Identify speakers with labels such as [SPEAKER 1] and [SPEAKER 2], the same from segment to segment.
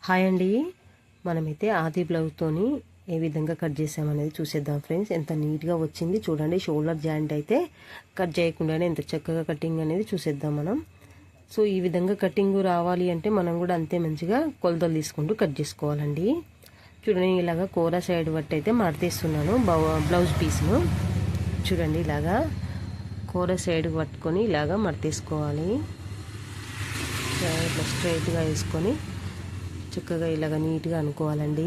[SPEAKER 1] Hi అండి, మనమైతే ఆది బ్లౌజ్తోని ఏ విధంగా కట్ చేసామనేది చూసేద్దాం ఫ్రెండ్స్. ఎంత నీట్గా వచ్చింది చూడండి. షోల్డర్ జాయింట్ అయితే కట్ చేయకుండానే ఎంత చక్కగా కటింగ్ అనేది చూసేద్దాం మనం. సో ఈ విధంగా కటింగ్ రావాలి అంటే మనం కూడా అంతే మంచిగా కొలతలు తీసుకుంటూ కట్ చేసుకోవాలండి. చూడండి, ఇలాగా కూర సైడ్ బట్టి అయితే మడతీస్తున్నాను బ్లౌజ్ పీస్ను. చూడండి, ఇలాగా కూర సైడ్ పట్టుకొని ఇలాగా మడతీసుకోవాలి. ఇట్లా స్ట్రైట్గా వేసుకొని చక్కగా ఇలాగ నీట్గా అనుకోవాలండి.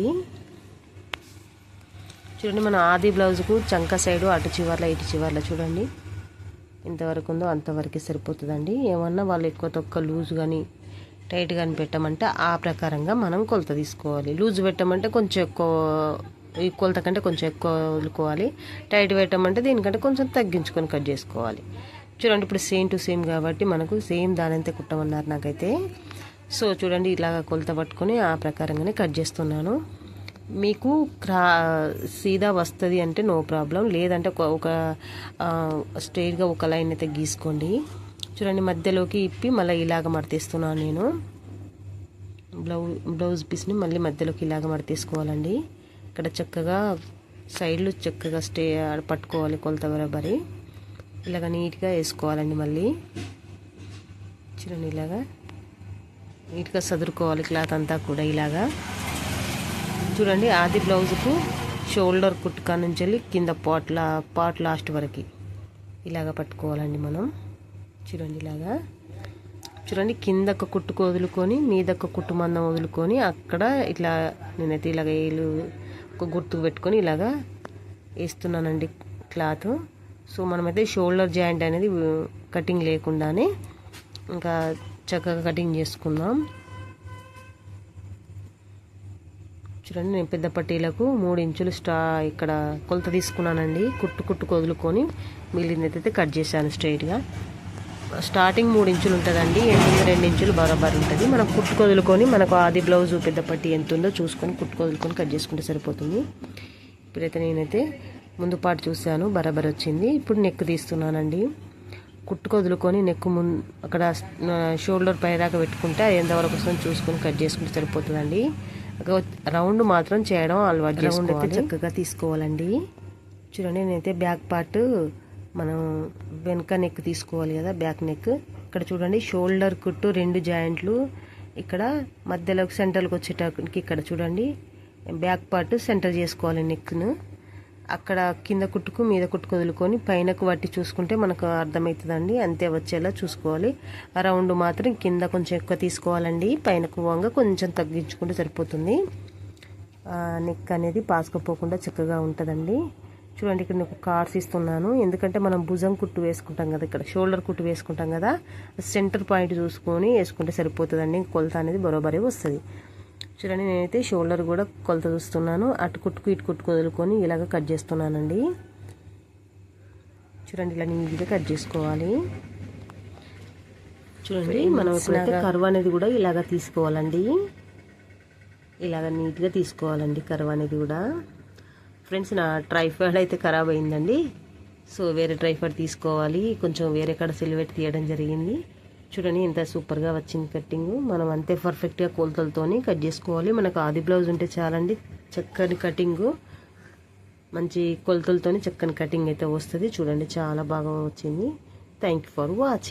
[SPEAKER 1] చూడండి, మన ఆది బ్లౌజ్కు చంక సైడు అటు చివర్ల ఇటు చివర్ల చూడండి ఎంతవరకు ఉందో అంతవరకే సరిపోతుందండి. ఏమన్నా వాళ్ళు ఎక్కువ తొక్క లూజ్ కానీ టైట్ కానీ పెట్టమంటే ఆ ప్రకారంగా మనం కొలత తీసుకోవాలి. లూజ్ పెట్టమంటే కొంచెం ఎక్కువ, ఈ కొలత కంటే కొంచెం ఎక్కువ వదులుకోవాలి. టైట్ పెట్టమంటే దీనికంటే కొంచెం తగ్గించుకొని కట్ చేసుకోవాలి. చూడండి, ఇప్పుడు సేమ్ టు సేమ్ కాబట్టి మనకు సేమ్ దానంతే కుట్టమన్నారు నాకైతే. సో చూడండి, ఇలాగ కొలత పట్టుకొని ఆ ప్రకారంగానే కట్ చేస్తున్నాను. మీకు సీదా వస్తుంది అంటే నో ప్రాబ్లం, లేదంటే ఒక స్ట్రైట్గా ఒక లైన్ అయితే గీసుకోండి. చూడండి, మధ్యలోకి ఇప్పి మళ్ళీ ఇలాగ మడతీస్తున్నాను నేను. బ్లౌజ్ పీస్ని మళ్ళీ మధ్యలోకి ఇలాగ మడతీసుకోవాలండి. ఇక్కడ చక్కగా సైడ్లు చక్కగా పట్టుకోవాలి కొలత బరాబరి. ఇలాగ నీట్గా వేసుకోవాలండి. మళ్ళీ చూడండి, ఇలాగా నీట్గా సదురుకోవాలి క్లాత్ అంతా కూడా. ఇలాగా చూడండి, ఆది బ్లౌజుకు షోల్డర్ కుట్టుకా నుంచి వెళ్ళి కింద పాట్ లాస్ట్ వరకు ఇలాగ పట్టుకోవాలండి మనం. చూడండి, ఇలాగా చూడండి, కిందకు కుట్టుకు వదులుకొని మీదకు కుట్టు మందం వదులుకొని అక్కడ ఇట్లా నేనైతే ఇలాగ వేలు ఒక గుర్తుకు పెట్టుకొని ఇలాగా వేస్తున్నానండి క్లాత్. సో మనమైతే షోల్డర్ జాయింట్ అనేది కటింగ్ లేకుండానే ఇంకా చక్కగా కటింగ్ చేసుకుందాం. చూడండి, నేను పెద్ద పట్టీలకు 3 ఇంచులు ఇక్కడ కొలత తీసుకున్నానండి. కుట్టుకు వదులుకొని మిగిలినదైతే కట్ చేశాను స్ట్రైట్గా. స్టార్టింగ్ 3 ఇంచులు ఉంటుందండి, ఎండింగ్ 2 ఇంచులు బరాబర్ ఉంటుంది. మనం కుట్టుకు వదులుకొని మనకు ఆది బ్లౌజ్ పెద్ద పట్టీ ఎంత ఉందో చూసుకొని కుట్టుకు వదులుకొని కట్ చేసుకుంటే సరిపోతుంది. ఇప్పుడైతే నేనైతే ముందు పాటు చూశాను, బరాబర్ వచ్చింది. ఇప్పుడు నెక్ తీస్తున్నానండి. కుట్టుకు వదులుకొని నెక్ అక్కడ షోల్డర్ పై దాకా పెట్టుకుంటే అది ఎంతవరకు వస్తుందో చూసుకొని కట్ చేసుకుంటే సరిపోతుందండి. రౌండ్ మాత్రం చేయడం అలవాటు రౌండ్ అయితే చక్కగా తీసుకోవాలండి. చూడండి, నేనైతే బ్యాక్ పార్ట్ మనం వెనక నెక్ తీసుకోవాలి కదా, బ్యాక్ నెక్. ఇక్కడ చూడండి, షోల్డర్ కుట్టు 2 జాయింట్లు ఇక్కడ మధ్యలోకి సెంటర్కి వచ్చేటప్పటికి ఇక్కడ చూడండి బ్యాక్ పార్ట్ సెంటర్ చేసుకోవాలి నెక్ను. అక్కడ కింద కుట్టుకు మీద కుట్టుకు వదులుకొని పైనకు పట్టి చూసుకుంటే మనకు అర్థమవుతుందండి. అంతే వచ్చేలా చూసుకోవాలి. ఆ రౌండ్ మాత్రం కింద కొంచెం ఎక్కువ తీసుకోవాలండి, పైనకు వంగ కొంచెం తగ్గించుకుంటే సరిపోతుంది. నెక్ అనేది పాసుకపోకుండా చక్కగా ఉంటుందండి. చూడండి, ఇక్కడ నేను కార్డ్స్ ఇస్తున్నాను, ఎందుకంటే మనం భుజం కుట్టు వేసుకుంటాం కదా, ఇక్కడ షోల్డర్ కుట్టు వేసుకుంటాం కదా, సెంటర్ పాయింట్ చూసుకొని వేసుకుంటే సరిపోతుందండి. కొలత అనేది బరోబరి వస్తుంది. చూడండి, నేనైతే షోల్డర్ కూడా కొలత చూస్తున్నాను. అటు కుట్టుకు ఇటు కుట్టుకు వదులుకొని ఇలాగ కట్ చేస్తున్నానండి. చూడండి, ఇలా నీట్గా కట్ చేసుకోవాలి. చూడండి, మనం ఇప్పుడైతే కర్వ్ అనేది కూడా ఇలాగ తీసుకోవాలండి. ఇలాగ నీట్గా తీసుకోవాలండి కర్వ్ అనేది కూడా. ఫ్రెండ్స్, నా ట్రైపాడ్ అయితే ఖరాబ్ అయిందండి. సో వేరే ట్రైపాడ్ తీసుకోవాలి. కొంచెం వేరే కాడ సిల్వెట్ తీయడం జరిగింది. చూడండి, ఎంత సూపర్గా వచ్చింది కట్టింగ్. మనం అంతే పర్ఫెక్ట్గా కొలతలతోని కట్ చేసుకోవాలి. మనకు ఆది బ్లౌజ్ ఉంటే చాలండి, చక్కని కటింగు మంచి కొలతలతోని చక్కని కటింగ్ అయితే వస్తుంది. చూడండి, చాలా బాగా వచ్చింది. Thank you for watching.